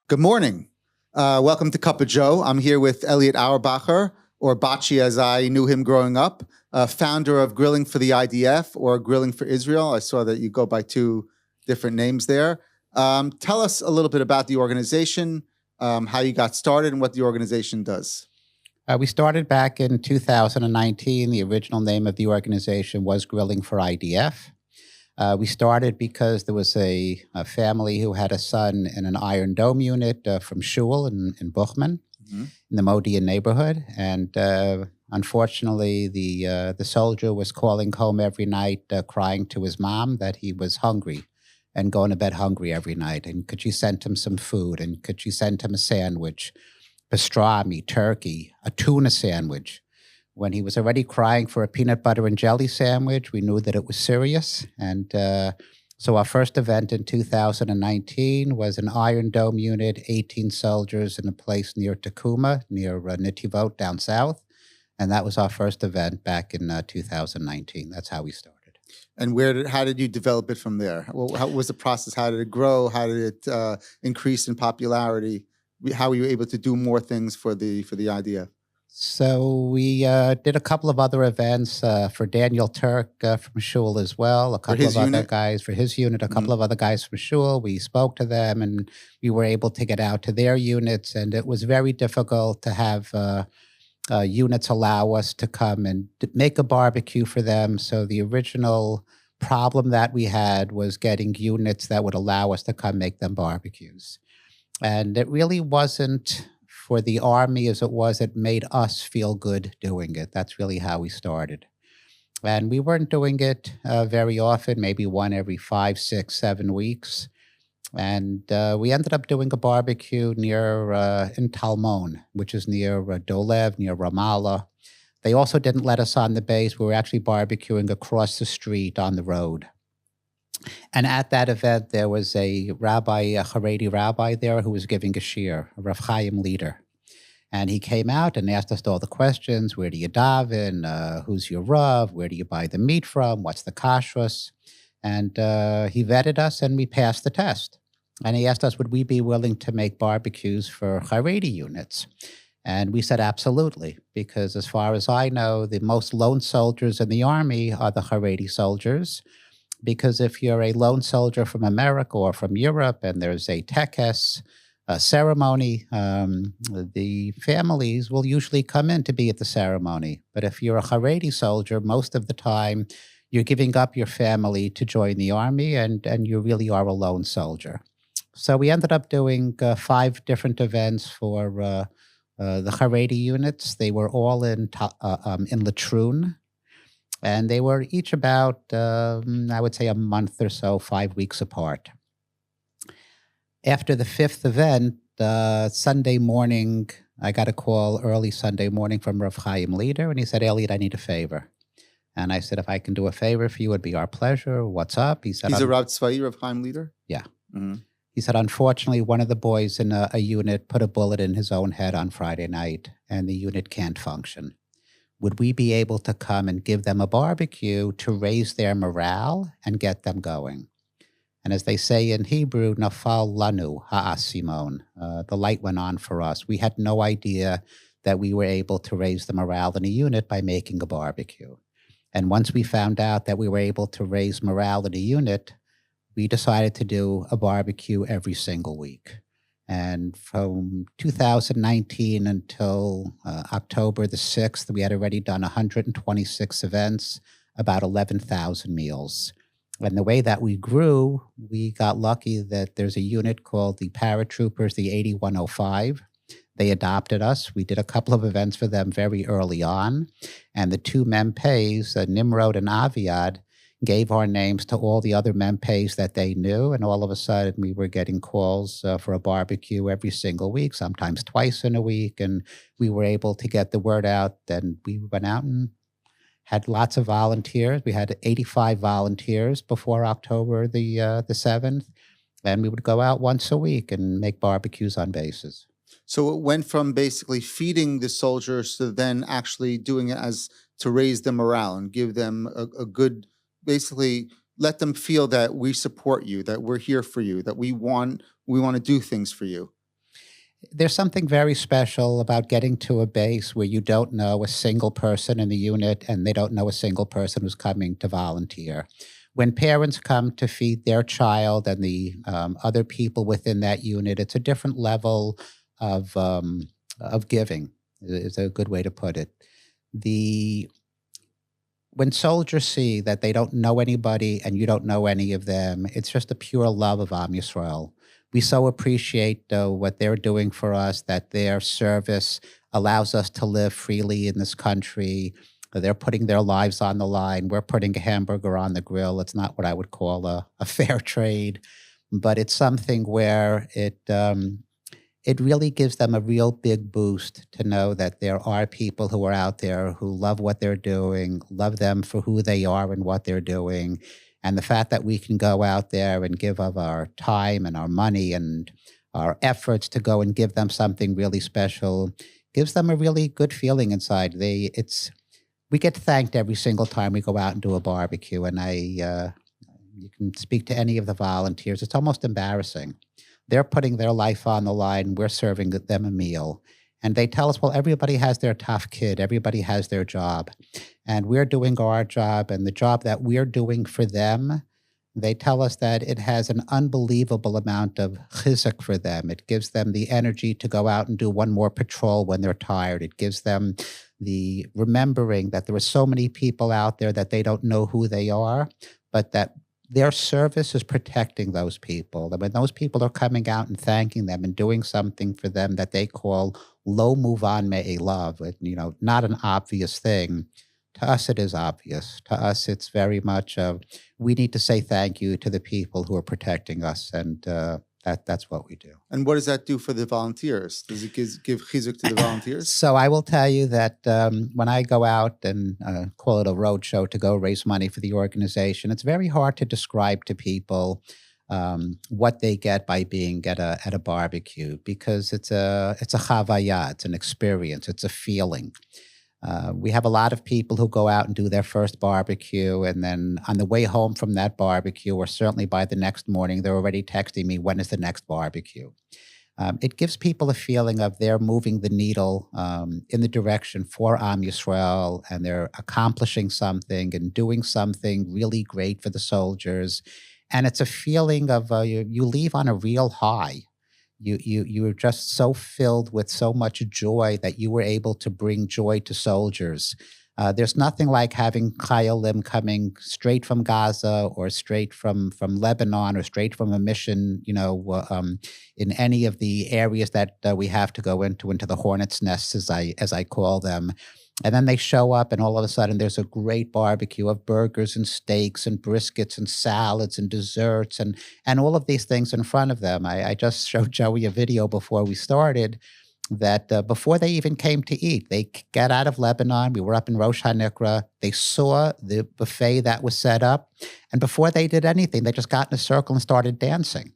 Good morning. Welcome to Cup of Joe. I'm here with Elliot Auerbacher, or Bachi as I knew him growing up, founder of Grilling for the IDF or Grilling for Israel. I saw that you go by two different names there. Tell us a little bit about the organization, how you got started and what the organization does. We started back in 2019. The original name of the organization was Grilling for IDF. We started because there was a family who had a son in an Iron Dome unit from Shul in Buchman, in the Modi'in neighborhood. And unfortunately, the soldier was calling home every night crying to his mom that he was hungry and going to bed hungry every night. And could she send him some food? And could she send him a sandwich, pastrami, turkey, a tuna sandwich? When he was already crying for a peanut butter and jelly sandwich, we knew that it was serious. And so our first event in 2019 was an Iron Dome unit, 18 soldiers in a place near Tacoma, near Netivot down south. And that was our first event back in 2019. That's how we started. And how did you develop it from there? How was the process? How did it grow? How did it increase in popularity? How were you able to do more things for the IDF? So we did a couple of other events for Daniel Turk from Shul as well, a couple of other guys for his unit, a couple of other guys from Shul. We spoke to them and we were able to get out to their units. And it was very difficult to have units allow us to come and make a barbecue for them. So the original problem that we had was getting units that would allow us to come make them barbecues. And it really wasn't for the Army as it made us feel good doing it. That's really how we started. And we weren't doing it very often, maybe one every 5, 6, 7 weeks. And we ended up doing a barbecue in Talmon, which is near Dolev, near Ramallah. They also didn't let us on the base. We were actually barbecuing across the street on the road. And at that event, there was a Haredi rabbi there who was giving a shiur, a Rav Chaim leader. And he came out and asked us all the questions. Where do you daven? Who's your Rav? Where do you buy the meat from? What's the kashrus? And he vetted us and we passed the test. And he asked us, would we be willing to make barbecues for Haredi units? And we said, absolutely, because as far as I know, the most lone soldiers in the Army are the Haredi soldiers. Because if you're a lone soldier from America or from Europe and there's a tekes, a ceremony, the families will usually come in to be at the ceremony. But if you're a Haredi soldier, most of the time you're giving up your family to join the Army and you really are a lone soldier. So we ended up doing 5 different events for the Haredi units. They were all in Latrun. And they were each about, I would say, a month or so, 5 weeks apart. After the 5th event, Sunday morning, I got a call early Sunday morning from Rav Chaim leader, and he said, Elliot, I need a favor. And I said, if I can do a favor for you, it'd be our pleasure. What's up? He said, he's a Rav Tzvai, Rav Chaim leader? Yeah. Mm-hmm. He said, unfortunately, one of the boys in a unit put a bullet in his own head on Friday night, and the unit can't function. Would we be able to come and give them a barbecue to raise their morale and get them going? And as they say in Hebrew, nafal lanu ha'asimon, the light went on for us. We had no idea that we were able to raise the morale in a unit by making a barbecue. And once we found out that we were able to raise morale in a unit, we decided to do a barbecue every single week. And from 2019 until October the 6th, we had already done 126 events, about 11,000 meals. And the way that we grew, we got lucky that there's a unit called the Paratroopers, the 8105. They adopted us. We did a couple of events for them very early on. And the 2 Mempeys, Nimrod and Aviad, gave our names to all the other Mempeys that they knew. And all of a sudden, we were getting calls for a barbecue every single week, sometimes twice in a week. And we were able to get the word out. And we went out and had lots of volunteers. We had 85 volunteers before October the 7th. And we would go out once a week and make barbecues on bases. So it went from basically feeding the soldiers to then actually doing it as to raise the morale and give them a good, basically let them feel that we support you, that we're here for you, that we want to do things for you. There's something very special about getting to a base where you don't know a single person in the unit and they don't know a single person who's coming to volunteer. When parents come to feed their child and the other people within that unit, it's a different level of giving, is a good way to put it. When soldiers see that they don't know anybody and you don't know any of them, it's just a pure love of Am Yisrael. We so appreciate what they're doing for us, that their service allows us to live freely in this country. They're putting their lives on the line. We're putting a hamburger on the grill. It's not what I would call a fair trade, but it's something where it really gives them a real big boost to know that there are people who are out there who love what they're doing, love them for who they are and what they're doing. And the fact that we can go out there and give of our time and our money and our efforts to go and give them something really special gives them a really good feeling inside. We get thanked every single time we go out and do a barbecue. And you can speak to any of the volunteers. It's almost embarrassing. They're putting their life on the line. We're serving them a meal. And they tell us, well, everybody has their tough kid. Everybody has their job. And we're doing our job. And the job that we're doing for them, they tell us that it has an unbelievable amount of chizuk for them. It gives them the energy to go out and do one more patrol when they're tired. It gives them the remembering that there are so many people out there that they don't know who they are, but that their service is protecting those people. And when those people are coming out and thanking them and doing something for them that they call lo muvan me'elav, not an obvious thing, to us it is obvious. To us it's very much we need to say thank you to the people who are protecting us, and that's what we do. And what does that do for the volunteers? Does it give chizuk to the volunteers? So I will tell you that when I go out and call it a road show to go raise money for the organization, it's very hard to describe to people what they get by being at a barbecue, because it's a chavaya, it's an experience, it's a feeling. We have a lot of people who go out and do their first barbecue, and then on the way home from that barbecue, or certainly by the next morning, they're already texting me, when is the next barbecue? It gives people a feeling of they're moving the needle in the direction for Am Yisrael, and they're accomplishing something and doing something really great for the soldiers. And it's a feeling of you leave on a real high. You were just so filled with so much joy that you were able to bring joy to soldiers. There's nothing like having chayalim coming straight from Gaza or straight from Lebanon or straight from a mission, in any of the areas that we have to go into the hornet's nests, as I call them. And then they show up, and all of a sudden there's a great barbecue of burgers and steaks and briskets and salads and desserts and all of these things in front of them. I just showed Joey a video before we started that before they even came to eat, they got out of Lebanon. We were up in Rosh HaNikra. They saw the buffet that was set up. And before they did anything, they just got in a circle and started dancing.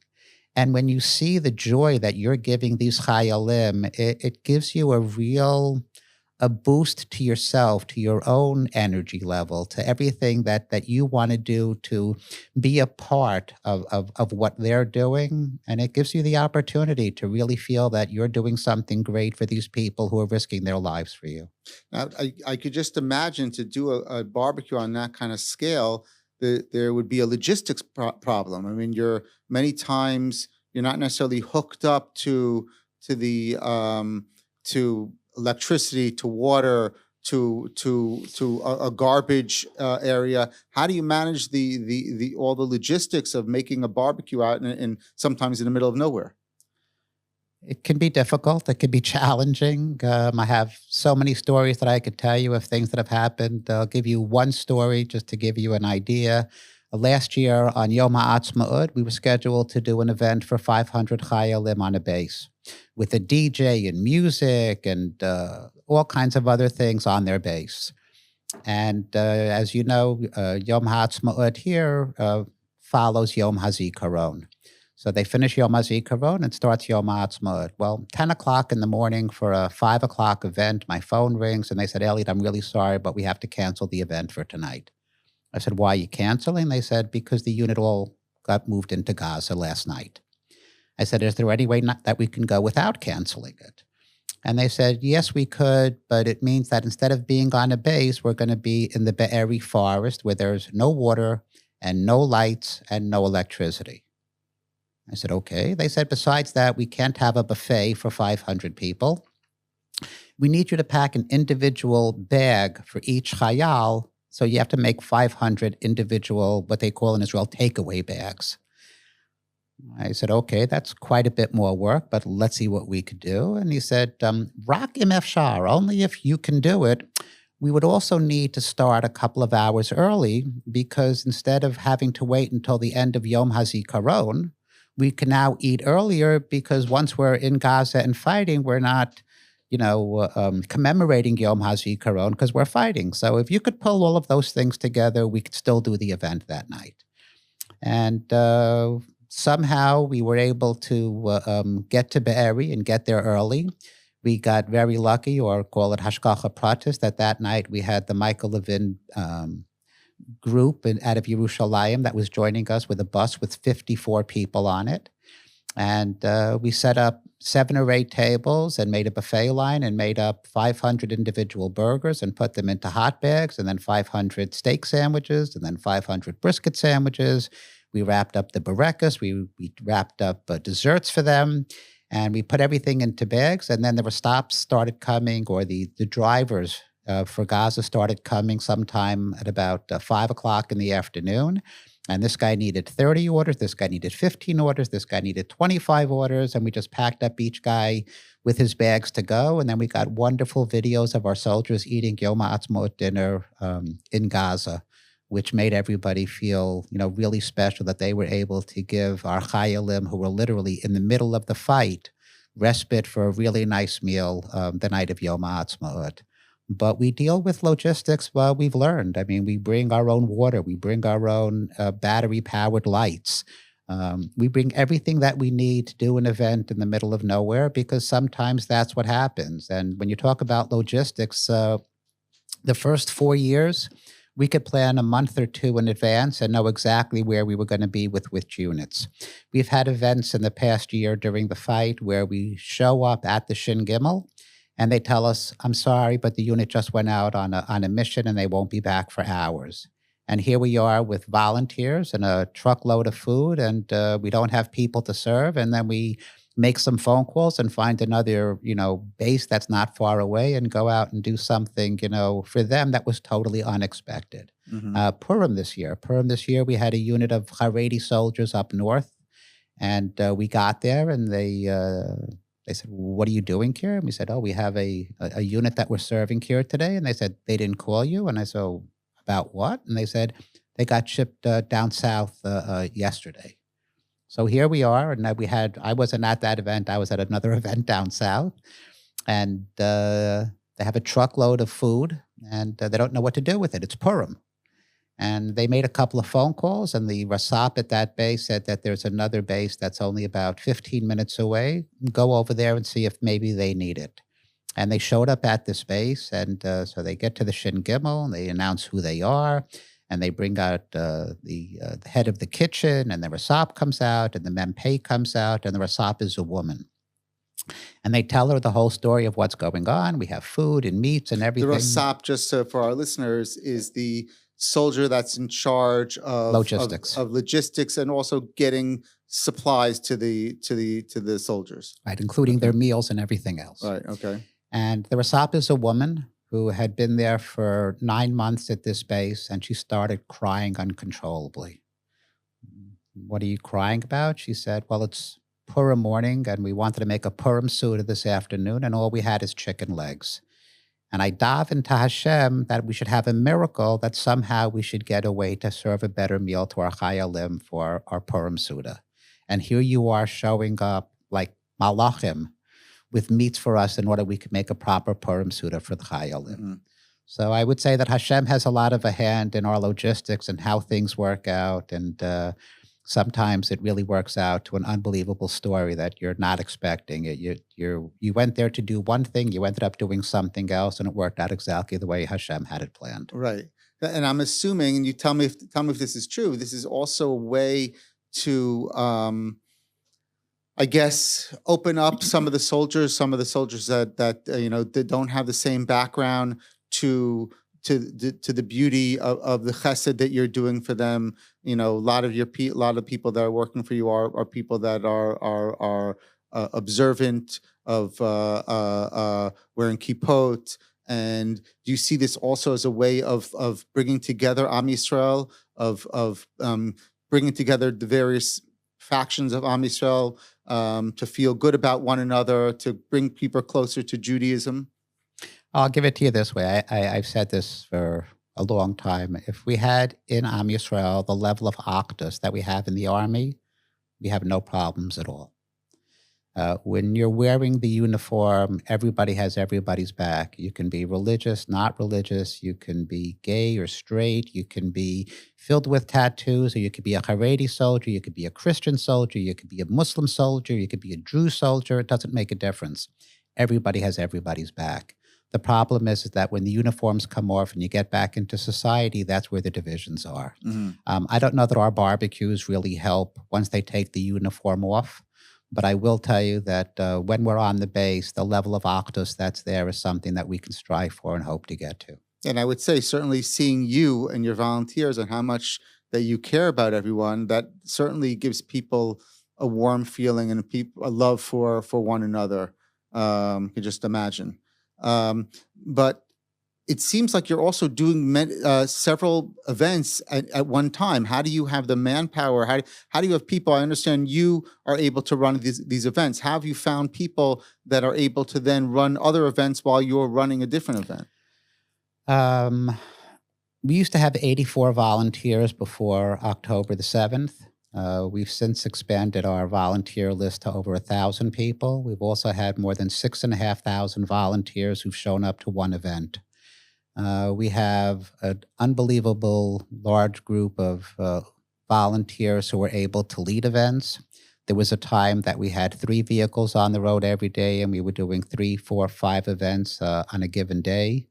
And when you see the joy that you're giving these chayalim, it gives you a boost to yourself, to your own energy level, to everything that you want to do to be a part of what they're doing. And it gives you the opportunity to really feel that you're doing something great for these people who are risking their lives for you. Now, I could just imagine to do a barbecue on that kind of scale, there would be a logistics problem. I mean, many times you're not necessarily hooked up to electricity, to water, to a garbage area. How do you manage the all the logistics of making a barbecue out in sometimes in the middle of nowhere? It can be difficult. It can be challenging. I have so many stories that I could tell you of things that have happened. I'll give you one story just to give you an idea. Last year on Yom HaAtzmaut, we were scheduled to do an event for 500 chayalim on a base with a DJ and music and all kinds of other things on their base. And as you know, Yom HaAtzmaut here follows Yom HaZikaron. So they finish Yom HaZikaron and starts Yom HaAtzmaut. Well, 10 o'clock in the morning for a 5 o'clock event, my phone rings and they said, Elliot, I'm really sorry, but we have to cancel the event for tonight. I said, why are you canceling? They said, because the unit all got moved into Gaza last night. I said, is there any way that we can go without canceling it? And they said, yes, we could, but it means that instead of being on a base, we're going to be in the Be'eri forest where there's no water and no lights and no electricity. I said, okay. They said, besides that, we can't have a buffet for 500 people. We need you to pack an individual bag for each chayal, so you have to make 500 individual, what they call in Israel, takeaway bags. I said, okay, that's quite a bit more work, but let's see what we could do. And he said, Rak im efshar, only if you can do it. We would also need to start a couple of hours early, because instead of having to wait until the end of Yom HaZikaron, we can now eat earlier, because once we're in Gaza and fighting, we're not, commemorating Yom HaZikaron because we're fighting. So if you could pull all of those things together, we could still do the event that night. And somehow we were able to get to Be'eri and get there early. We got very lucky, or call it Hashgacha Pratis, that night we had the Michael Levin group out of Yerushalayim that was joining us with a bus with 54 people on it. And we set up 7 or 8 tables and made a buffet line and made up 500 individual burgers and put them into hot bags, and then 500 steak sandwiches, and then 500 brisket sandwiches. We wrapped up the barekas. We wrapped up desserts for them. And we put everything into bags. And then the stops started coming, or the drivers for Gaza started coming sometime at about 5 o'clock in the afternoon. And this guy needed 30 orders. This guy needed 15 orders. This guy needed 25 orders. And we just packed up each guy with his bags to go. And then we got wonderful videos of our soldiers eating Yom HaAtzmaut dinner in Gaza, which made everybody feel, really special that they were able to give our chayalim, who were literally in the middle of the fight, respite for a really nice meal the night of Yom HaAtzmaut. But we deal with logistics. Well, we've learned. I mean, we bring our own water. We bring our own battery-powered lights. We bring everything that we need to do an event in the middle of nowhere, because sometimes that's what happens. And when you talk about logistics, the first 4 years, we could plan a month or 2 in advance and know exactly where we were going to be with which units. We've had events in the past year during the fight where we show up at the Shin Gimel, and they tell us, I'm sorry, but the unit just went out on a mission and they won't be back for hours. And here we are with volunteers and a truckload of food, and we don't have people to serve. And then we make some phone calls and find another, base that's not far away and go out and do something, for them that was totally unexpected. Mm-hmm. Purim this year, we had a unit of Haredi soldiers up north, and we got there and they said, what are you doing here? And we said, we have a unit that we're serving here today. And they said, they didn't call you? And I said, about what? And they said, they got shipped down south yesterday. So here we are, and I wasn't at that event. I was at another event down south, and they have a truckload of food, and they don't know what to do with it. It's Purim. And they made a couple of phone calls, and the Rasap at that base said that there's another base that's only about 15 minutes away. Go over there and see if maybe they need it. And they showed up at this base, and so they get to the Shin Gimel, and they announce who they are, and they bring out the head of the kitchen, and the Rasap comes out, and the Mempei comes out, and the Rasap is a woman. And they tell her the whole story of what's going on. We have food and meats and everything. The Rasap, just for our listeners, is the soldier that's in charge of logistics and also getting supplies to the soldiers. Right, including their meals and everything else. Right, okay. And the Rasap is a woman who had been there for 9 months at this base, and she started crying uncontrollably. What are you crying about? She said, well, it's Purim morning, and we wanted to make a Purim Suda this afternoon, and all we had is chicken legs. And I davened to Hashem that we should have a miracle, that somehow we should get a way to serve a better meal to our Chayalim for our Purim Suda. And here you are showing up like Malachim with meats for us in order we could make a proper Purim Suda for the Chayalim. Mm-hmm. So I would say that Hashem has a lot of a hand in our logistics and how things work out. And sometimes it really works out to an unbelievable story that you're not expecting. You went there to do one thing, you ended up doing something else, and it worked out exactly the way Hashem had it planned. Right. And I'm assuming, and you tell me if this is true, this is also a way to, I guess, open up some of the soldiers that that don't have the same background to the beauty of the chesed that you're doing for them. A lot of people that are working for you are people that are observant of wearing kippot. And do you see this also as a way of bringing together Am Yisrael, of bringing together the various factions of Am Yisrael, to feel good about one another, to bring people closer to Judaism? I'll give it to you this way. I've said this for a long time. If we had in Am Yisrael the level of achdus that we have in the army, we have no problems at all. When you're wearing the uniform, everybody has everybody's back. You can be religious, not religious. You can be gay or straight. You can be filled with tattoos, or you could be a Haredi soldier. You could be a Christian soldier. You could be a Muslim soldier. You could be a Jew soldier. It doesn't make a difference. Everybody has everybody's back. The problem is that when the uniforms come off and you get back into society, that's where the divisions are. Mm-hmm. I don't know that our barbecues really help once they take the uniform off. But I will tell you that when we're on the base, the level of achdus that's there is something that we can strive for and hope to get to. And I would say certainly seeing you and your volunteers and how much that you care about everyone, that certainly gives people a warm feeling and a love for one another. You can just imagine. But it seems like you're also doing several events at one time. How do you have the manpower? How do you have people? I understand you are able to run these events. How have you found people that are able to then run other events while you're running a different event? We used to have 84 volunteers before October the 7th. We've since expanded our volunteer list to over 1,000 people. We've also had more than 6,500 volunteers who've shown up to one event. We have an unbelievable large group of volunteers who are able to lead events. There was a time that we had 3 vehicles on the road every day, and we were doing 3, 4, 5 events on a given day.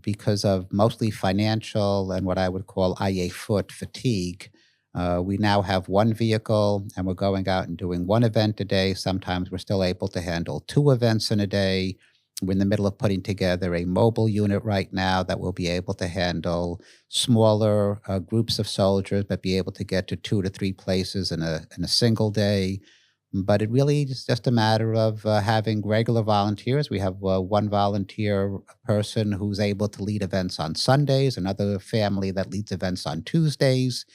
Because of mostly financial and what I would call foot fatigue, we now have 1 vehicle, and we're going out and doing 1 event a day. Sometimes we're still able to handle 2 events in a day. We're in the middle of putting together a mobile unit right now that will be able to handle smaller groups of soldiers, but be able to get to 2 to 3 places in a single day. But it really is just a matter of having regular volunteers. We have 1 volunteer person who's able to lead events on Sundays, another family that leads events on Tuesdays.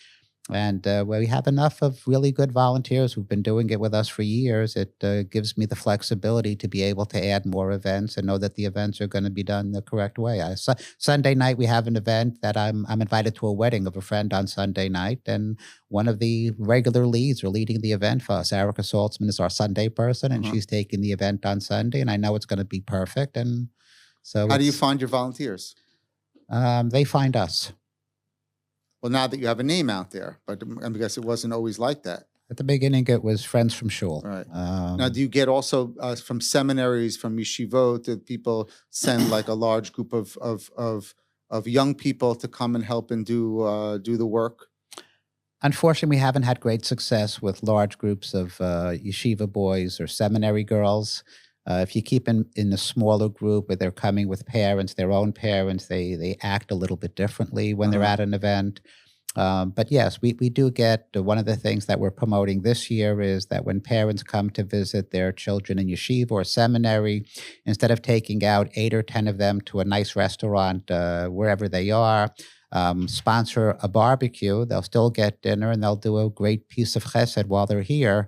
And we have enough of really good volunteers who've been doing it with us for years. It gives me the flexibility to be able to add more events and know that the events are going to be done the correct way. Sunday night, we have an event that I'm invited to a wedding of a friend on Sunday night, and one of the regular leads are leading the event for us. Erica Saltzman is our Sunday person, and she's taking the event on Sunday, and I know it's going to be perfect. And so, how do you find your volunteers? They find us. Well, now that you have a name out there, but I guess it wasn't always like that. At the beginning, it was friends from shul. Right. Now, do you get also from seminaries, from yeshivot, that people send like a large group of young people to come and help and do the work? Unfortunately, we haven't had great success with large groups of yeshiva boys or seminary girls. If you keep in a smaller group where they're coming with parents, their own parents, they act a little bit differently when they're at an event. But yes, we do get one of the things that we're promoting this year is that when parents come to visit their children in yeshiva or seminary, instead of taking out 8 or 10 of them to a nice restaurant wherever they are, sponsor a barbecue. They'll still get dinner and they'll do a great piece of chesed while they're here.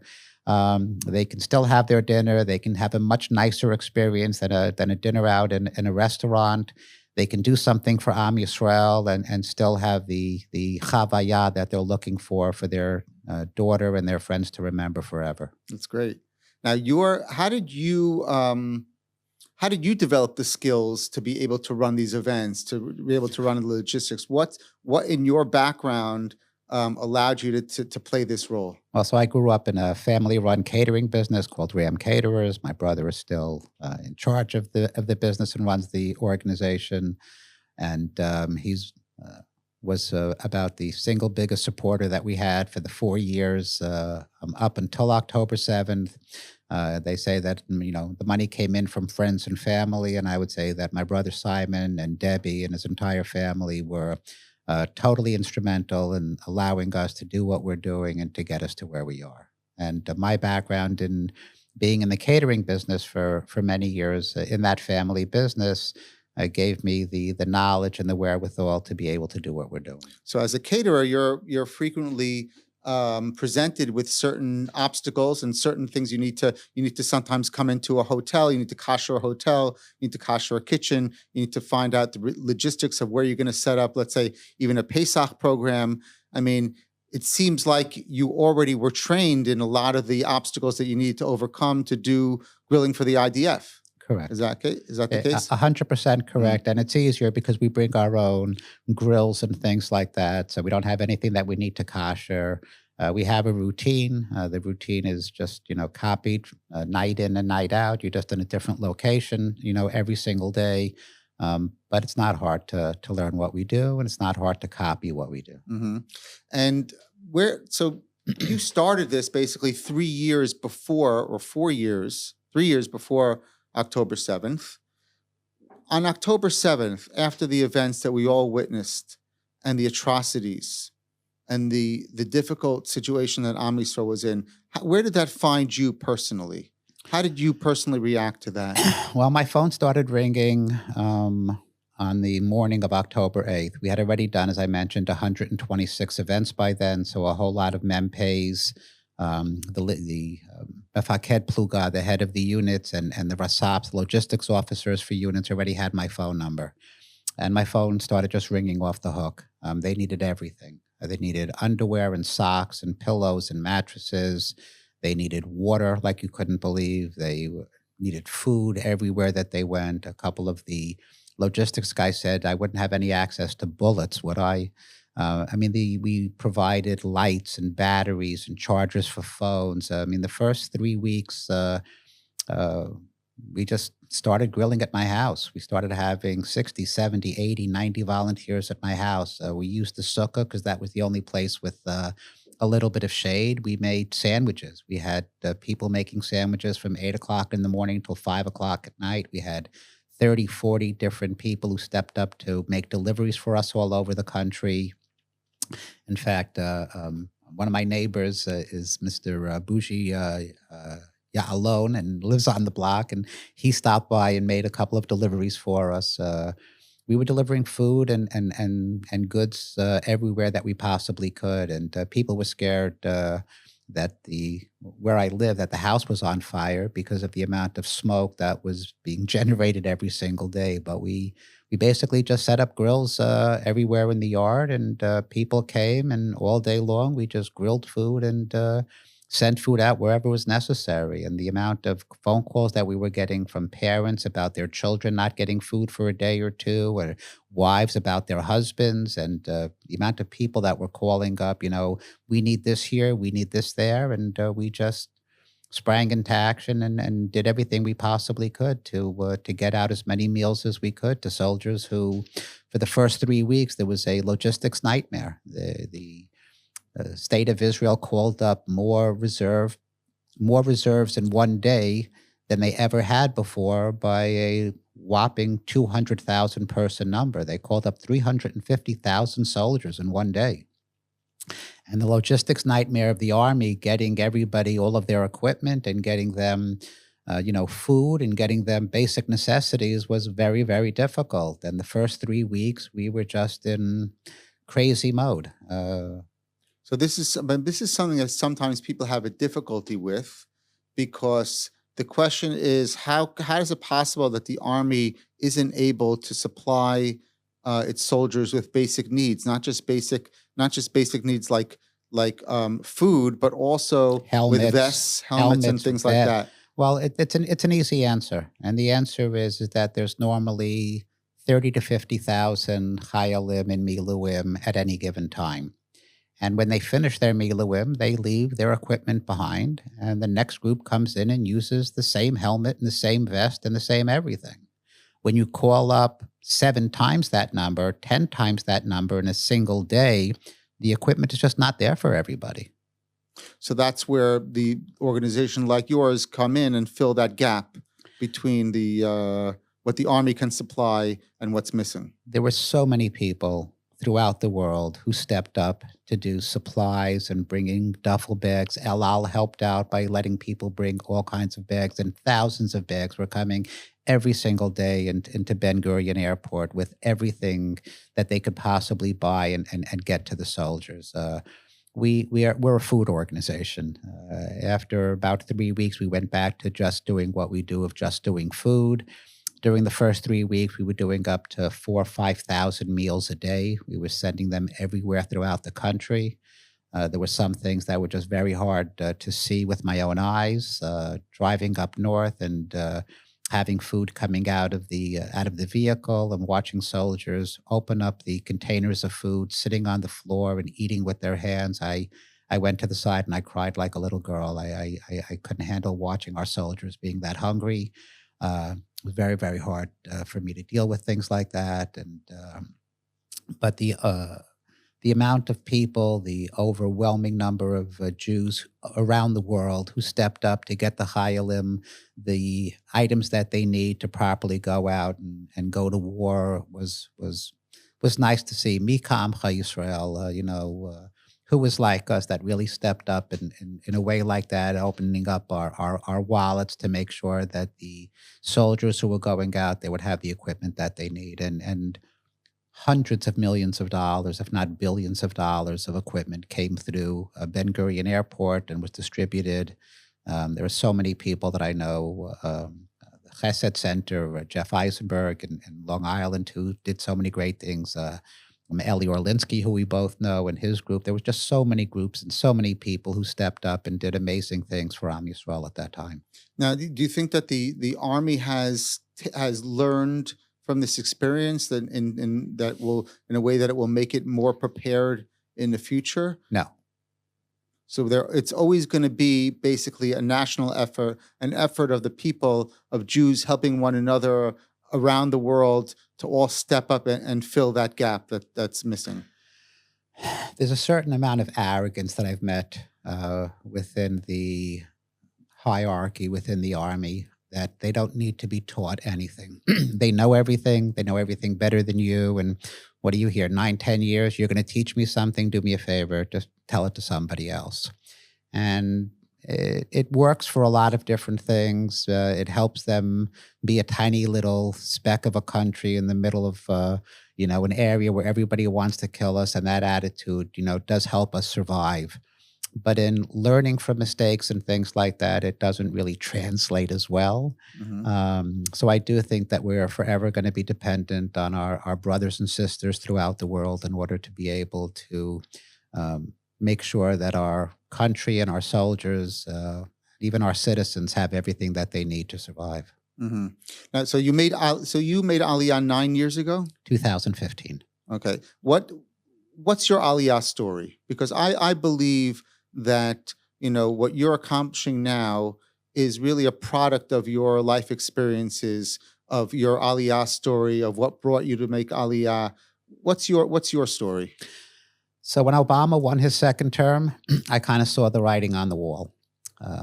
They can still have their dinner. They can have a much nicer experience than a dinner out in a restaurant. They can do something for Am Yisrael and still have the chavaya that they're looking for their daughter and their friends to remember forever. That's great. Now, how did you develop the skills to be able to run these events, to be able to run the logistics? What in your background allowed you to play this role? Well, so I grew up in a family-run catering business called Ram Caterers. My brother is still in charge of the business and runs the organization, and he's was about the single biggest supporter that we had for the 4 years up until October 7th. They say that, the money came in from friends and family, and I would say that my brother Simon and Debbie and his entire family were totally instrumental in allowing us to do what we're doing and to get us to where we are. And my background in being in the catering business for many years in that family business gave me the knowledge and the wherewithal to be able to do what we're doing. So as a caterer, you're frequently presented with certain obstacles and certain things you need to sometimes come into a hotel, you need to kosher a hotel, you need to kosher a kitchen, you need to find out the logistics of where you're going to set up, let's say, even a Pesach program. I mean, it seems like you already were trained in a lot of the obstacles that you need to overcome to do grilling for the IDF. Correct. Is that the case? 100% correct. And it's easier because we bring our own grills and things like that. So we don't have anything that we need to kosher. We have a routine. The routine is just, copied night in and night out. You're just in a different location, every single day. But it's not hard to learn what we do, and it's not hard to copy what we do. Mm-hmm. And so you started this basically 3 years before, or 4 years, 3 years before October 7th. On October 7th, after the events that we all witnessed and the atrocities and the difficult situation that Am Yisrael was in, where did that find you personally? How did you personally react to that? Well, my phone started ringing on the morning of October 8th. We had already done, as I mentioned, 126 events by then, so a whole lot of mempays. The Mefaked Pluga, the head of the units, and the Rasaps, logistics officers for units, already had my phone number. And my phone started just ringing off the hook. They needed everything. They needed underwear and socks and pillows and mattresses. They needed water like you couldn't believe. They needed food everywhere that they went. A couple of the logistics guys said I wouldn't have any access to bullets, would I? We provided lights and batteries and chargers for phones. The first 3 weeks, we just started grilling at my house. We started having 60, 70, 80, 90 volunteers at my house. We used the sukkah because that was the only place with a little bit of shade. We made sandwiches. We had people making sandwiches from 8 o'clock in the morning till 5 o'clock at night. We had 30, 40 different people who stepped up to make deliveries for us all over the country. In fact, one of my neighbors is Mr. Bougie Alone and lives on the block, and he stopped by and made a couple of deliveries for us. We were delivering food and goods everywhere that we possibly could, and people were scared that where I live, that the house was on fire because of the amount of smoke that was being generated every single day. But we basically just set up grills everywhere in the yard, and people came, and all day long we just grilled food and sent food out wherever was necessary. And the amount of phone calls that we were getting from parents about their children not getting food for a day or two, or wives about their husbands, and the amount of people that were calling up, we need this here, we need this there. And we just sprang into action and did everything we possibly could to get out as many meals as we could to soldiers who, for the first 3 weeks, there was a logistics nightmare. The state of Israel called up more reserves in one day than they ever had before by a whopping 200,000 person number. They called up 350,000 soldiers in one day. And the logistics nightmare of the army, getting everybody all of their equipment and getting them, food and getting them basic necessities was very, very difficult. And the first 3 weeks, we were just in crazy mode. So this is something that sometimes people have a difficulty with, because the question is how is it possible that the army isn't able to supply its soldiers with basic needs, not just basic needs like food, but also helmets, with vests, helmets and things like that. Well, it's an easy answer, and the answer is that there's normally 30 to 50,000 chayalim in miluim at any given time. And when they finish their miluim, they leave their equipment behind, and the next group comes in and uses the same helmet and the same vest and the same everything. when you call up 7 times that number, 10 times that number in a single day, the equipment is just not there for everybody. So that's where the organization like yours come in and fill that gap between the what the Army can supply and what's missing. There were so many people throughout the world who stepped up to do supplies and bringing duffel bags. El Al helped out by letting people bring all kinds of bags, and thousands of bags were coming every single day into Ben Gurion Airport with everything that they could possibly buy and get to the soldiers. We're a food organization. After about 3 weeks, we went back to just doing what we do of just doing food. During the first 3 weeks, we were doing up to 4,000 or 5,000 meals a day. We were sending them everywhere throughout the country. There were some things that were just very hard to see with my own eyes. Driving up north and having food coming out of the vehicle and watching soldiers open up the containers of food, sitting on the floor and eating with their hands. I went to the side and I cried like a little girl. I couldn't handle watching our soldiers being that hungry. It was very, very hard for me to deal with things like that. But the amount of people, the overwhelming number of Jews around the world who stepped up to get the Chayalim, the items that they need to properly go out and go to war was nice to see. Mikam Yisrael, who was like us that really stepped up in a way like that, opening up our wallets to make sure that the soldiers who were going out, they would have the equipment that they need. And hundreds of millions of dollars, if not billions of dollars of equipment came through Ben Gurion Airport and was distributed. There are so many people that I know, the Chesed Center, Jeff Eisenberg in Long Island, who did so many great things. Eli Orlinsky, who we both know, and his group. There was just so many groups and so many people who stepped up and did amazing things for Am Yisrael at that time. Now, do you think that the Army has learned from this experience that in a way that it will make it more prepared in the future? No. So it's always going to be basically a national effort, an effort of the people, of Jews helping one another around the world to all step up and fill that gap that's missing. There's a certain amount of arrogance that I've met within the hierarchy within the Army, that they don't need to be taught anything. They know everything. They know everything better than you. And what are you here, 9, 10 years? You're going to teach me something? Do me a favor. Just tell it to somebody else. And it works for a lot of different things. It helps them be a tiny little speck of a country in the middle of, an area where everybody wants to kill us. And that attitude, does help us survive. But in learning from mistakes and things like that, it doesn't really translate as well. Mm-hmm. So I do think that we're forever going to be dependent on our brothers and sisters throughout the world in order to be able to make sure that our country and our soldiers, even our citizens, have everything that they need to survive. Mm-hmm. Now, so you made Aliyah 9 years ago? 2015. Okay. What's your Aliyah story? Because I believe that, what you're accomplishing now is really a product of your life experiences, of your Aliyah story, of what brought you to make Aliyah. What's your story? So when Obama won his second term, I kind of saw the writing on the wall.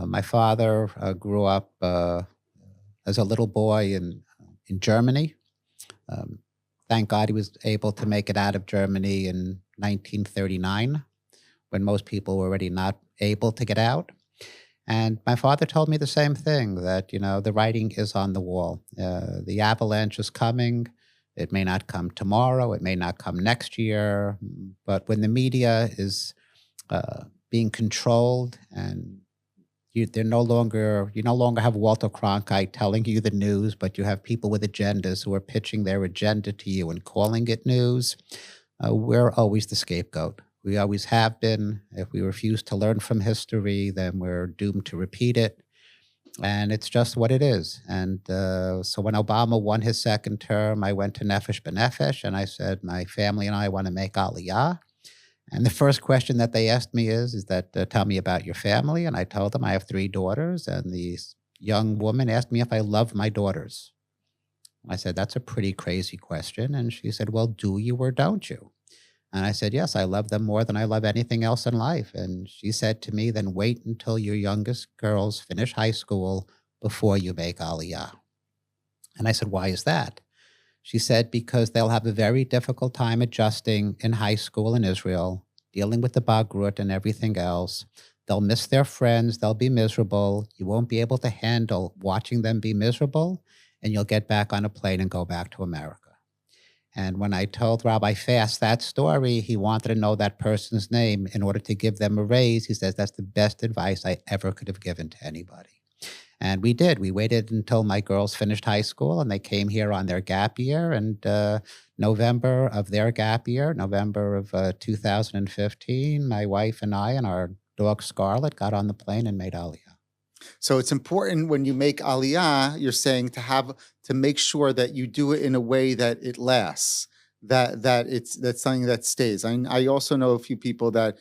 My father grew up as a little boy in Germany. Thank God he was able to make it out of Germany in 1939, when most people were already not able to get out. And my father told me the same thing, that, the writing is on the wall. The avalanche is coming. It may not come tomorrow. It may not come next year. But when the media is being controlled and you no longer have Walter Cronkite telling you the news, but you have people with agendas who are pitching their agenda to you and calling it news, we're always the scapegoat. We always have been. If we refuse to learn from history, then we're doomed to repeat it. And it's just what it is. And so when Obama won his second term, I went to Nefesh B'Nefesh and I said, my family and I want to make Aliyah. And the first question that they asked me is that, tell me about your family. And I told them I have 3 daughters. And the young woman asked me if I love my daughters. I said, that's a pretty crazy question. And she said, well, do you or don't you? And I said, yes, I love them more than I love anything else in life. And she said to me, then wait until your youngest girls finish high school before you make Aliyah. And I said, why is that? She said, because they'll have a very difficult time adjusting in high school in Israel, dealing with the bagrut and everything else. They'll miss their friends. They'll be miserable. You won't be able to handle watching them be miserable, and you'll get back on a plane and go back to America. And when I told Rabbi Fast that story, he wanted to know that person's name in order to give them a raise. He says, that's the best advice I ever could have given to anybody. And we did. We waited until my girls finished high school, and they came here on their gap year. And November of their gap year, November of 2015, my wife and I and our dog Scarlett got on the plane and made Aliyah. So it's important when you make Aliyah, you're saying to make sure that you do it in a way that it lasts, that's something that stays. I also know a few people that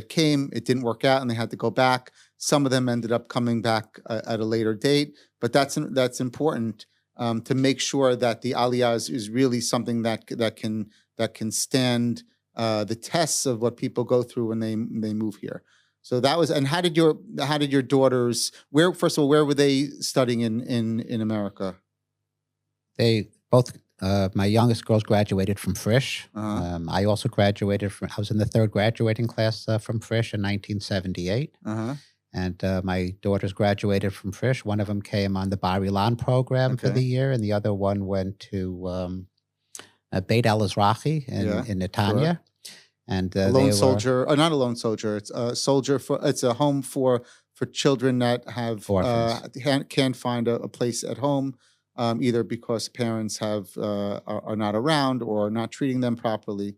came, it didn't work out, and they had to go back. Some of them ended up coming back at a later date, but that's important to make sure that the Aliyah is really something that can stand the tests of what people go through when they move here. So that was. And how did your daughters? First of all, where were they studying in America? They both. My youngest girls graduated from Frisch. Uh-huh. I also graduated from. I was in the third graduating class from Frisch in 1978. Uh-huh. And my daughters graduated from Frisch. One of them came on the Bar Ilan program for the year, and the other one went to Beit El Ezrachi in Netanya. Sure. And not a lone soldier. It's a soldier it's a home for children that have can't find a place at home, either because parents are not around or are not treating them properly.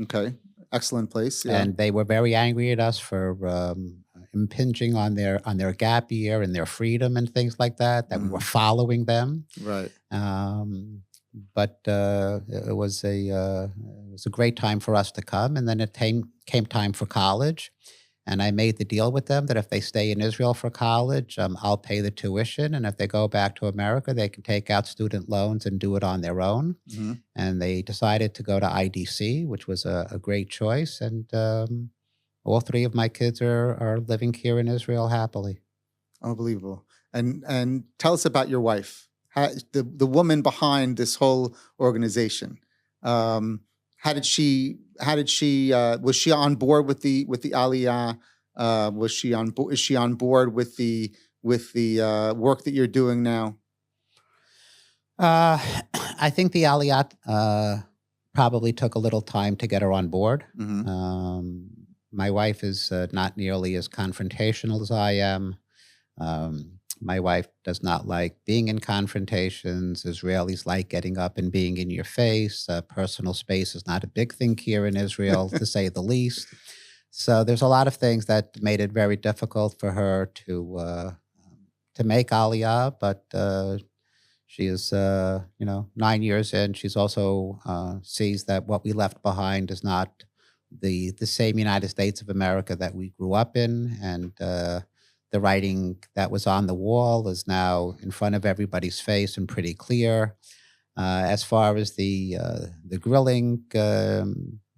Okay, excellent place. Yeah. And they were very angry at us for impinging on their gap year and their freedom and things like that. That we were following them. Right. But it was a great time for us to come, and then it came time for college, and I made the deal with them that if they stay in Israel for college, I'll pay the tuition, and if they go back to America, they can take out student loans and do it on their own. Mm-hmm. And they decided to go to IDC, which was a great choice, and all three of my kids are living here in Israel happily. Unbelievable. And tell us about your wife. The woman behind this whole organization. Was she on board with the Aliyah? Is she on board with the work that you're doing now? I think the Aliyah probably took a little time to get her on board. Mm-hmm. My wife is not nearly as confrontational as I am. My wife does not like being in confrontations. Israelis like getting up and being in your face. Personal space is not a big thing here in Israel, to say the least. So there's a lot of things that made it very difficult for her to make Aliyah. But she is, 9 years in. She's also sees that what we left behind is not the same United States of America that we grew up in, and the writing that was on the wall is now in front of everybody's face and pretty clear. As far as the grilling,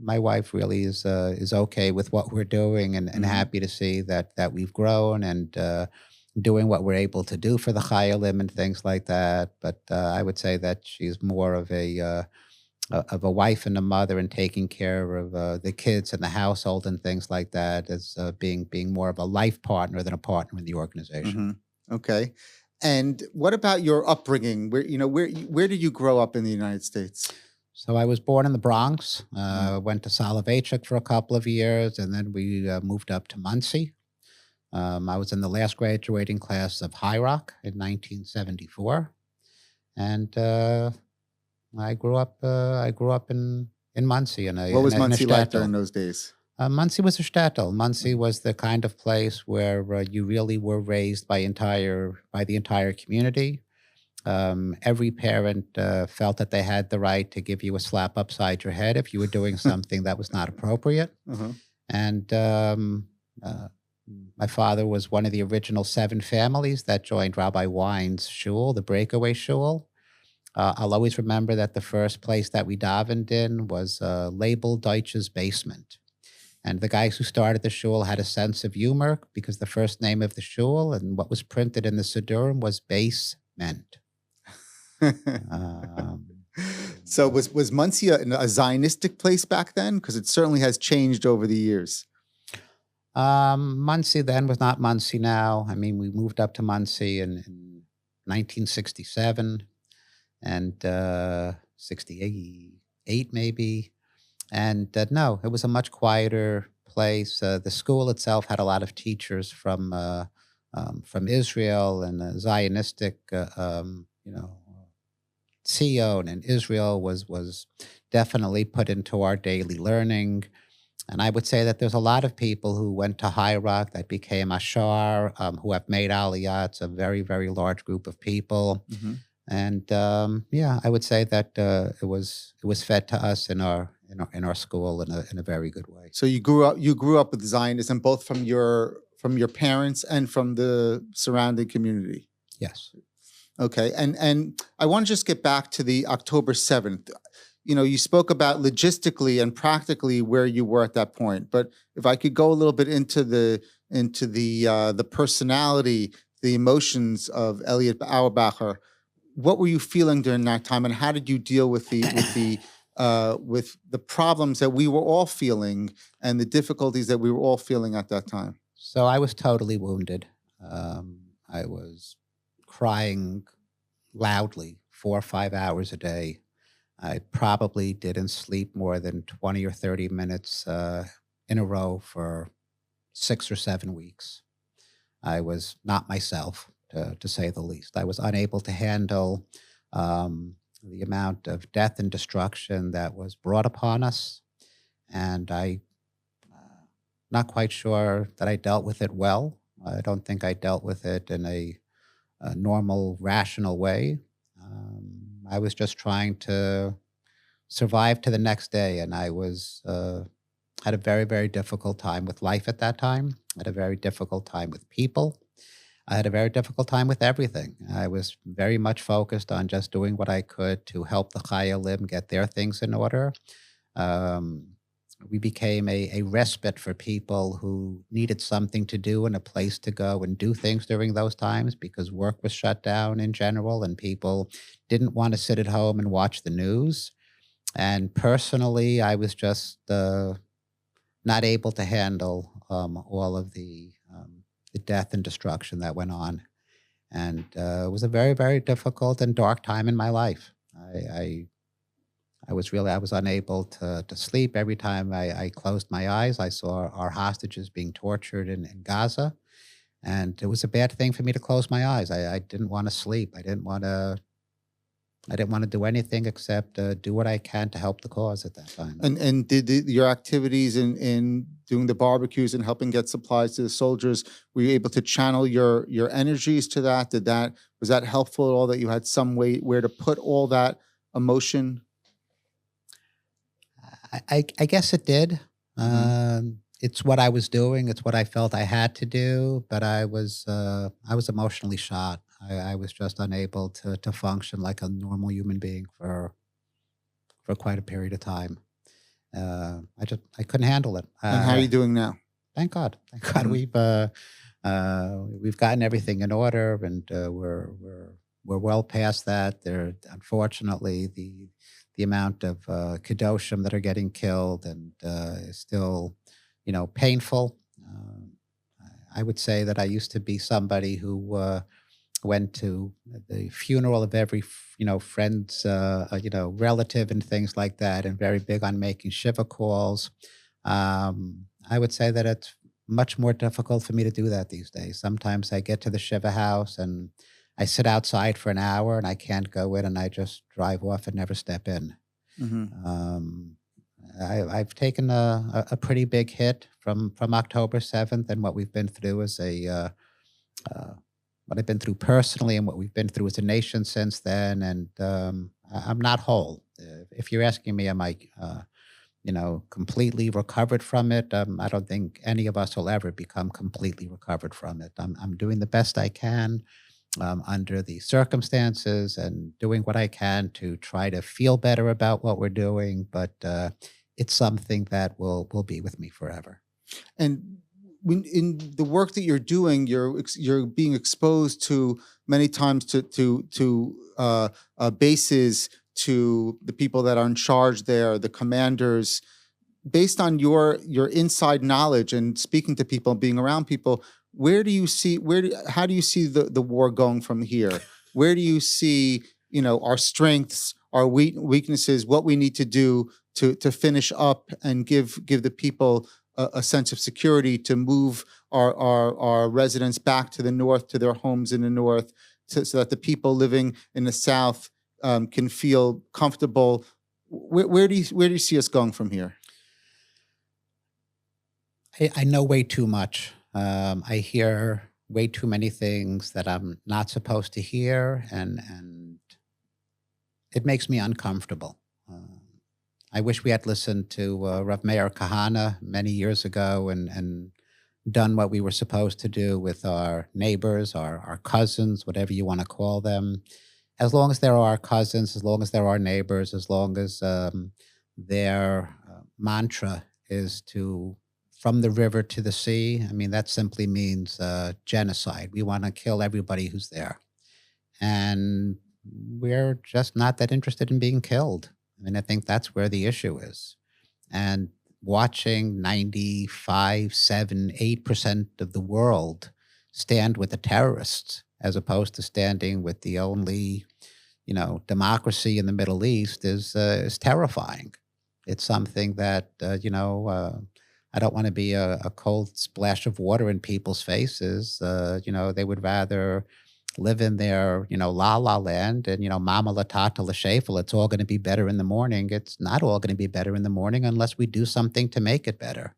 my wife really is okay with what we're doing and happy to see that we've grown and doing what we're able to do for the Chayalim and things like that. But I would say that she's more of a wife and a mother and taking care of the kids and the household and things like that, as being more of a life partner than a partner in the organization. Mm-hmm. Okay. And what about your upbringing? Where did you grow up in the United States? So I was born in the Bronx, went to Soloveitchik for a couple of years, and then we moved up to Muncie. I was in the last graduating class of High Rock in 1974. And I grew up in Muncie. What was Muncie like during those days? Muncie was a shtetl. Muncie was the kind of place where you really were raised by the entire community. Every parent felt that they had the right to give you a slap upside your head if you were doing something that was not appropriate. Uh-huh. And my father was one of the original 7 families that joined Rabbi Wine's shul, the breakaway shul. I'll always remember that the first place that we davened in was Label Deutsch's basement. And the guys who started the shul had a sense of humor because the first name of the shul and what was printed in the Siddurim was basement. So was Muncie a Zionistic place back then? Because it certainly has changed over the years. Muncie then was not Muncie now. I mean, we moved up to Muncie in 1967 and 68 maybe. And no, it was a much quieter place. The school itself had a lot of teachers from Israel and Zionistic, Zion and Israel was definitely put into our daily learning. And I would say that there's a lot of people who went to High Rock that became Ashar, who have made Aliyah. It's a very, very large group of people. Mm-hmm. And I would say that it was fed to us in our school in a very good way. So you grew up with Zionism, both from your parents and from the surrounding community. Yes. Okay, and I want to just get back to the October 7th. You spoke about logistically and practically where you were at that point, but if I could go a little bit into the personality, the emotions of Elliot Auerbacher, what were you feeling during that time, and how did you deal with the problems that we were all feeling and the difficulties that we were all feeling at that time? So I was totally wounded. I was crying loudly 4 or 5 hours a day. I probably didn't sleep more than 20 or 30 minutes in a row for 6 or 7 weeks. I was not myself, to say the least. I was unable to handle the amount of death and destruction that was brought upon us. And I not quite sure that I dealt with it well. I don't think I dealt with it in a normal, rational way. I was just trying to survive to the next day, and I was had a very, very difficult time with life at that time. I had a very difficult time with people. I had a very difficult time with everything. I was very much focused on just doing what I could to help the Chayalim get their things in order. We became a respite for people who needed something to do and a place to go and do things during those times because work was shut down in general and people didn't want to sit at home and watch the news. And personally, I was just not able to handle all of the death and destruction that went on. And it was a very, very difficult and dark time in my life. I was unable to sleep. Every time I closed my eyes, I saw our hostages being tortured in Gaza. And it was a bad thing for me to close my eyes. I didn't want to sleep. I didn't want to do anything except do what I can to help the cause at that time. And did your activities in doing the barbecues and helping get supplies to the soldiers, were you able to channel your energies to that? Was that helpful at all, that you had some way where to put all that emotion? I guess it did. It's what I was doing. It's what I felt I had to do. But I was emotionally shot. I was just unable to function like a normal human being for quite a period of time. I couldn't handle it. And how are you doing now? Thank God. We've gotten everything in order, and we're well past that. Unfortunately, the amount of Kedoshim that are getting killed and is still, painful. I would say that I used to be somebody who went to the funeral of every, friend's, relative and things like that, and very big on making Shiva calls. I would say that it's much more difficult for me to do that these days. Sometimes I get to the Shiva house and I sit outside for an hour and I can't go in, and I just drive off and never step in. Mm-hmm. I've taken a pretty big hit from October 7th, and what we've been through is what I've been through personally and what we've been through as a nation since then. And I'm not whole. If you're asking me, am I, completely recovered from it? I don't think any of us will ever become completely recovered from it. I'm doing the best I can. under the circumstances and doing what I can to try to feel better about what we're doing. But it's something that will be with me forever. And when in the work that you're doing, you're being exposed to many times to bases, to the people that are in charge there, the commanders. Based on your inside knowledge and speaking to people and being around people, how do you see the war going from here? Where do you see, our strengths, our weaknesses, what we need to do to finish up and give the people a sense of security, to move our residents back to the north, to their homes in the north, so that the people living in the south can feel comfortable? Where do you see us going from here? I know way too much. I hear way too many things that I'm not supposed to hear, and it makes me uncomfortable. I wish we had listened to Rav Meir Kahana many years ago and done what we were supposed to do with our neighbors, our cousins, whatever you want to call them. As long as they're our cousins, as long as they're our neighbors, as long as their mantra is to from the river to the sea, I mean, that simply means genocide. We want to kill everybody who's there. And we're just not that interested in being killed. I mean, I think that's where the issue is. And watching 95, 7, 8% of the world stand with the terrorists as opposed to standing with the only, democracy in the Middle East is terrifying. It's something that, I don't want to be a cold splash of water in people's faces. They would rather live in their, la la land and, mama la tata la shefel. It's all going to be better in the morning. It's not all going to be better in the morning unless we do something to make it better.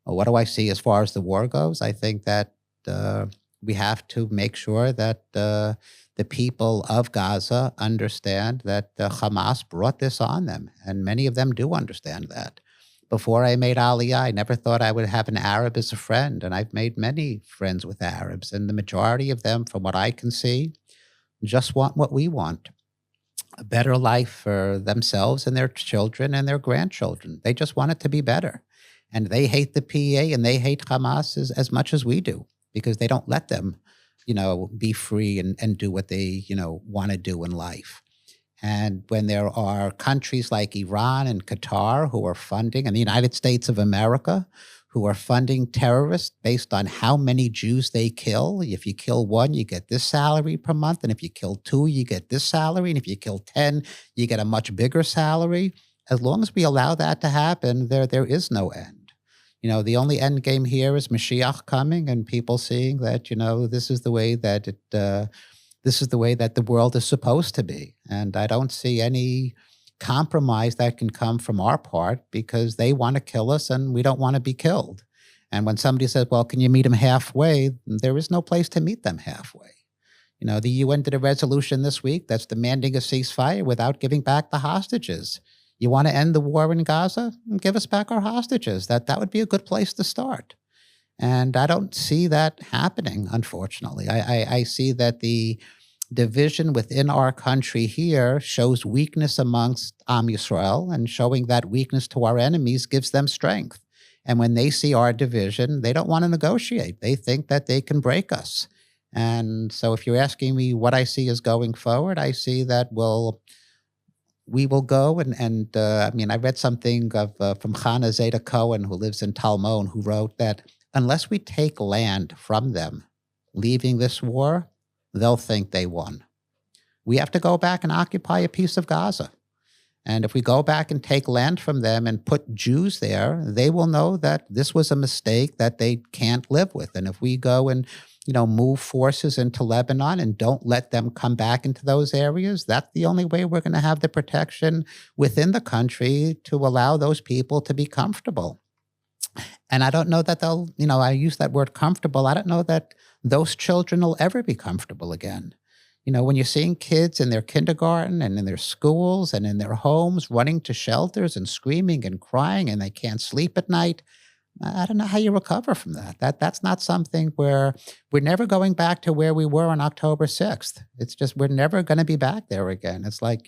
Well, what do I see as far as the war goes? I think that we have to make sure that the people of Gaza understand that Hamas brought this on them, and many of them do understand that. Before I made Aliyah, I never thought I would have an Arab as a friend, and I've made many friends with Arabs, and the majority of them, from what I can see, just want what we want, a better life for themselves and their children and their grandchildren. They just want it to be better, and they hate the PA and they hate Hamas as much as we do, because they don't let them, be free and do what they, want to do in life. And when there are countries like Iran and Qatar who are funding, and the United States of America, who are funding terrorists based on how many Jews they kill. If you kill one, you get this salary per month. And if you kill two, you get this salary. And if you kill 10, you get a much bigger salary. As long as we allow that to happen, there is no end. The only end game here is Mashiach coming and people seeing that, this is the way that this is the way that the world is supposed to be. And I don't see any compromise that can come from our part, because they want to kill us and we don't want to be killed. And when somebody says, well, can you meet them halfway? There is no place to meet them halfway. The UN did a resolution this week that's demanding a ceasefire without giving back the hostages. You want to end the war in Gaza? Give us back our hostages. That would be a good place to start. And I don't see that happening, unfortunately. I see that the division within our country here shows weakness amongst Am Yisrael, and showing that weakness to our enemies gives them strength. And when they see our division, they don't want to negotiate. They think that they can break us. And so if you're asking me what I see as going forward, I see that we will go and I read something from Chana Zeta Cohen, who lives in Talmon, who wrote that unless we take land from them, leaving this war, they'll think they won. We have to go back and occupy a piece of Gaza. And if we go back and take land from them and put Jews there, they will know that this was a mistake that they can't live with. And if we go and, move forces into Lebanon and don't let them come back into those areas, that's the only way we're going to have the protection within the country to allow those people to be comfortable. And I don't know that they'll, I use that word comfortable. I don't know that those children will ever be comfortable again. When you're seeing kids in their kindergarten and in their schools and in their homes running to shelters and screaming and crying and they can't sleep at night, I don't know how you recover from that. That's not something where we're never going back to where we were on October 6th. It's just we're never going to be back there again. It's like,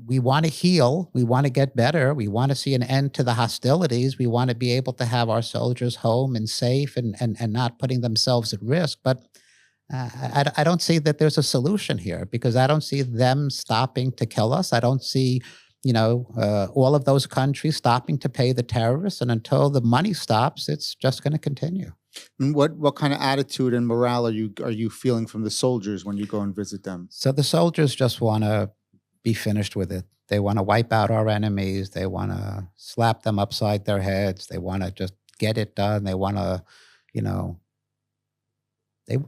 we want to heal. We want to get better. We want to see an end to the hostilities. We want to be able to have our soldiers home and safe and not putting themselves at risk. But I don't see that there's a solution here because I don't see them stopping to kill us. I don't see all of those countries stopping to pay the terrorists. And until the money stops, it's just going to continue. And what kind of attitude and morale are you feeling from the soldiers when you go and visit them? So the soldiers just want to be finished with it. They want to wipe out our enemies. They want to slap them upside their heads. They want to just get it done. They want to,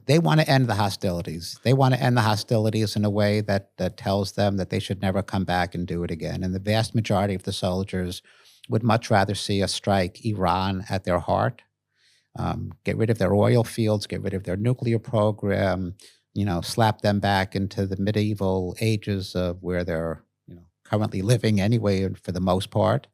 They want to end the hostilities. They want to end the hostilities in a way that tells them that they should never come back and do it again. And the vast majority of the soldiers would much rather see us strike Iran at their heart, get rid of their oil fields, get rid of their nuclear program, slap them back into the medieval ages of where they're currently living anyway, for the most part,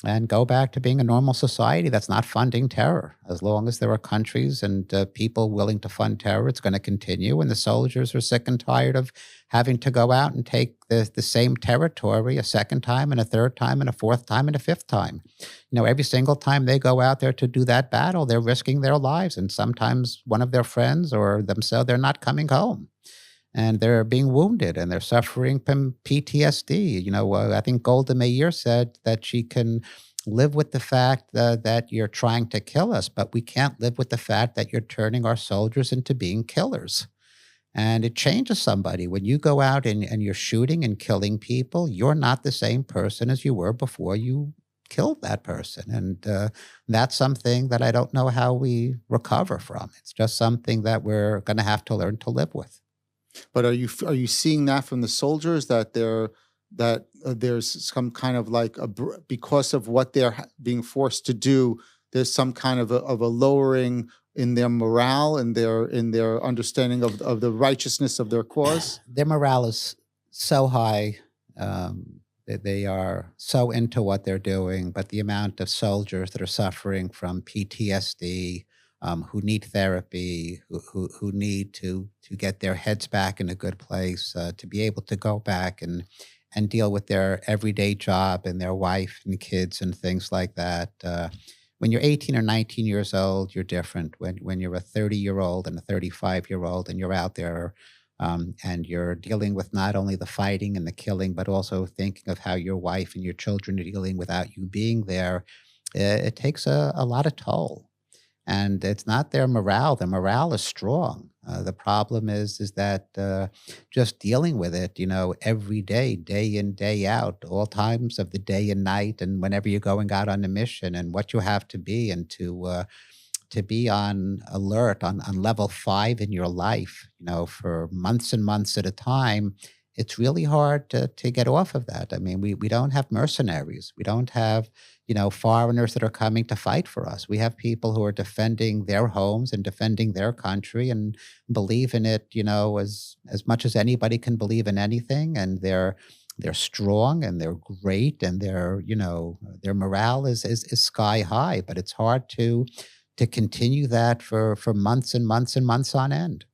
and go back to being a normal society that's not funding terror. As long as there are countries and people willing to fund terror, it's going to continue. And the soldiers are sick and tired of having to go out and take the same territory a second time and a third time and a fourth time and a fifth time. Every single time they go out there to do that battle, they're risking their lives. And sometimes one of their friends or themselves, they're not coming home. And they're being wounded and they're suffering from PTSD. I think Golda Meir said that she can live with the fact that you're trying to kill us, but we can't live with the fact that you're turning our soldiers into being killers. And it changes somebody. When you go out and you're shooting and killing people, you're not the same person as you were before you killed that person. And that's something that I don't know how we recover from. It's just something that we're going to have to learn to live with. But are you seeing that from the soldiers that there's some kind of because of what they're being forced to do, there's some kind of a lowering in their morale and in their understanding of the righteousness of their cause? Their morale is so high. They are so into what they're doing, but the amount of soldiers that are suffering from PTSD, who need therapy, who need to get their heads back in a good place, to be able to go back and deal with their everyday job and their wife and kids and things like that. When you're 18 or 19 years old, you're different. When you're a 30-year-old and a 35-year-old and you're out there and you're dealing with not only the fighting and the killing, but also thinking of how your wife and your children are dealing without you being there, it takes a lot of toll. And it's not their morale. The morale is strong. The problem is that just dealing with it, every day, day in, day out, all times of the day and night, and whenever you're going out on a mission, and what you have to be, and to be on alert on level 5 in your life, for months and months at a time. It's really hard to get off of that. I mean, we don't have mercenaries. We don't have, foreigners that are coming to fight for us. We have people who are defending their homes and defending their country and believe in it, as much as anybody can believe in anything. And they're strong and they're great and their morale is sky high. But it's hard to continue that for months and months and months on end.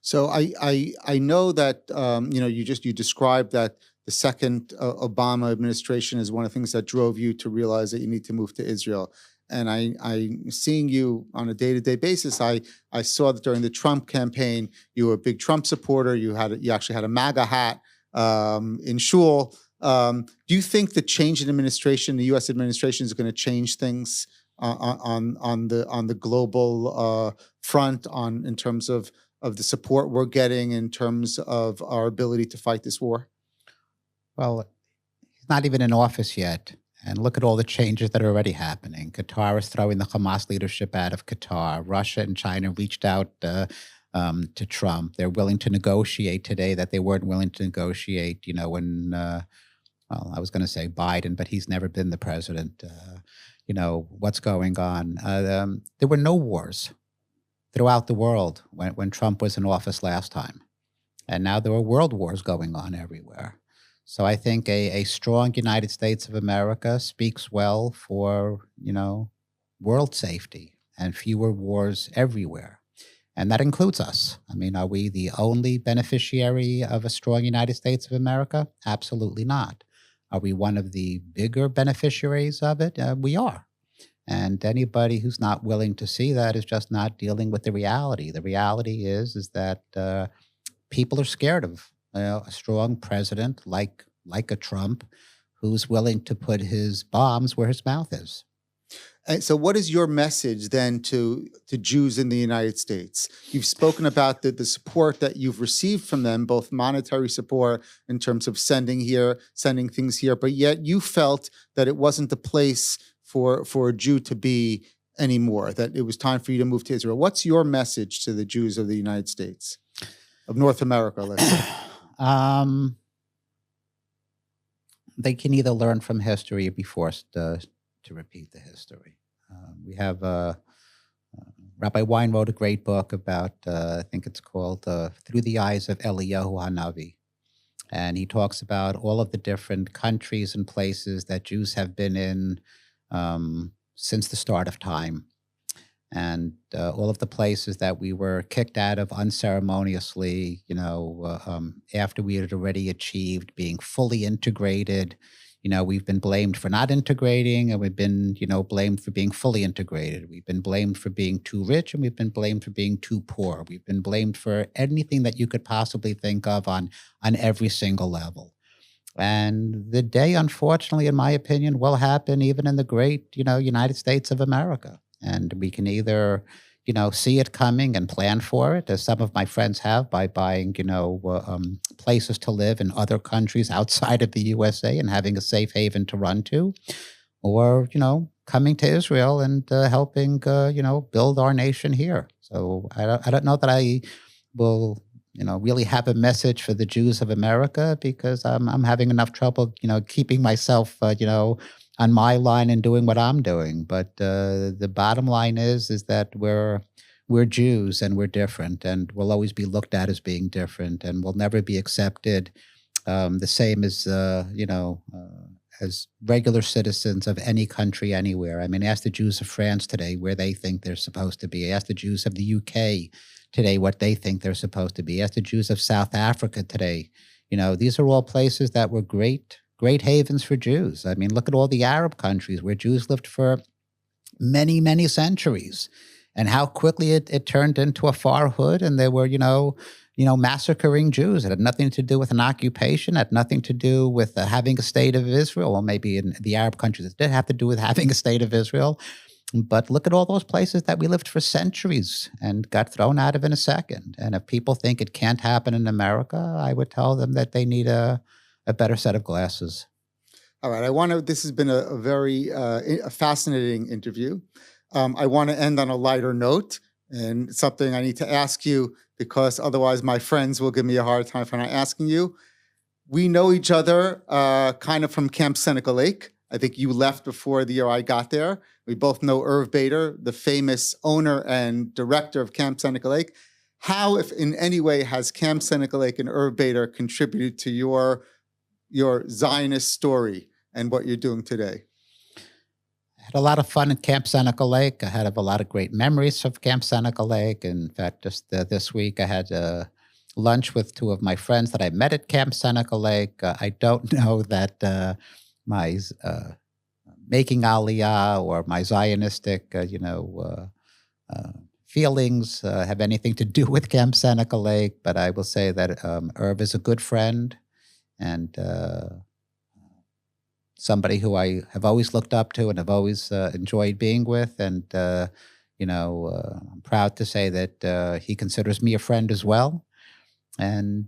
So I know that you described that the second Obama administration is one of the things that drove you to realize that you need to move to Israel. And I seeing you on a day-to-day basis, I saw that during the Trump campaign you were a big Trump supporter. You actually had a MAGA hat in shul. Do you think the change in administration, the U.S. administration, is going to change things on the global front in terms of the support we're getting in terms of our ability to fight this war? Well, he's not even in office yet. And look at all the changes that are already happening. Qatar is throwing the Hamas leadership out of Qatar. Russia and China reached out to Trump. They're willing to negotiate today that they weren't willing to negotiate, when, I was going to say Biden, but he's never been the president. What's going on? There were no wars throughout the world when Trump was in office last time. And now there are world wars going on everywhere. So I think a strong United States of America speaks well for, world safety and fewer wars everywhere. And that includes us. I mean, are we the only beneficiary of a strong United States of America? Absolutely not. Are we one of the bigger beneficiaries of it? We are. And anybody who's not willing to see that is just not dealing with the reality. The reality is that people are scared of a strong president like a Trump who's willing to put his bombs where his mouth is. And so what is your message then to Jews in the United States? You've spoken about the support that you've received from them, both monetary support in terms of sending things here, but yet you felt that it wasn't the place for a Jew to be anymore, that it was time for you to move to Israel. What's your message to the Jews of the United States, of North America, let's say? They can either learn from history or be forced to repeat the history. We have Rabbi Wein wrote a great book about, I think it's called Through the Eyes of Eliyahu Hanavi. And he talks about all of the different countries and places that Jews have been in since the start of time. And all of the places that we were kicked out of unceremoniously, after we had already achieved being fully integrated. We've been blamed for not integrating, and we've been, blamed for being fully integrated. We've been blamed for being too rich, and we've been blamed for being too poor. We've been blamed for anything that you could possibly think of on every single level. And the day, unfortunately, in my opinion, will happen even in the great, United States of America. And we can either, see it coming and plan for it, as some of my friends have, by buying, places to live in other countries outside of the USA and having a safe haven to run to, or, coming to Israel and helping, build our nation here. So I don't know that I will, really have a message for the Jews of America, because I'm having enough trouble, keeping myself, on my line and doing what I'm doing. But the bottom line is that we're Jews and we're different, and we'll always be looked at as being different, and we'll never be accepted the same as, as regular citizens of any country anywhere. I mean, ask the Jews of France today where they think they're supposed to be. Ask the Jews of the UK today what they think they're supposed to be. Ask the Jews of South Africa today. These are all places that were great havens for Jews. I mean, look at all the Arab countries where Jews lived for many, many centuries, and how quickly it turned into a far hood, and they were, massacring Jews. It had nothing to do with an occupation, had nothing to do with having a state of Israel. Or maybe in the Arab countries, it did have to do with having a state of Israel. But look at all those places that we lived for centuries and got thrown out of in a second. And if people think it can't happen in America, I would tell them that they need a better set of glasses. All right. This has been a very fascinating interview. I want to end on a lighter note, and something I need to ask you, because otherwise my friends will give me a hard time for not asking you. We know each other kind of from Camp Seneca Lake. I think you left before the year I got there. We both know Irv Bader, the famous owner and director of Camp Seneca Lake. How, if in any way, has Camp Seneca Lake and Irv Bader contributed to your Zionist story and what you're doing today? I had a lot of fun at Camp Seneca Lake. I had a lot of great memories of Camp Seneca Lake. In fact, just this week I had lunch with two of my friends that I met at Camp Seneca Lake. I don't know that my making Aliyah or my Zionistic, feelings have anything to do with Camp Seneca Lake, but I will say that Irv is a good friend and somebody who I have always looked up to and have always enjoyed being with. And, I'm proud to say that he considers me a friend as well. And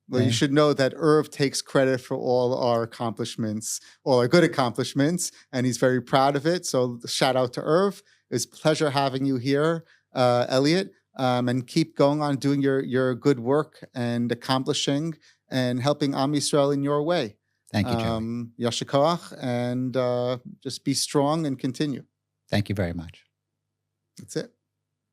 well, you should know that Irv takes credit for all our accomplishments, all our good accomplishments, and he's very proud of it. So shout out to Irv. It was a pleasure having you here, Elliot, and keep going on doing your good work and accomplishing and helping Am Yisrael in your way. Thank you, Joey. Yasher koach, and just be strong and continue. Thank you very much. That's it.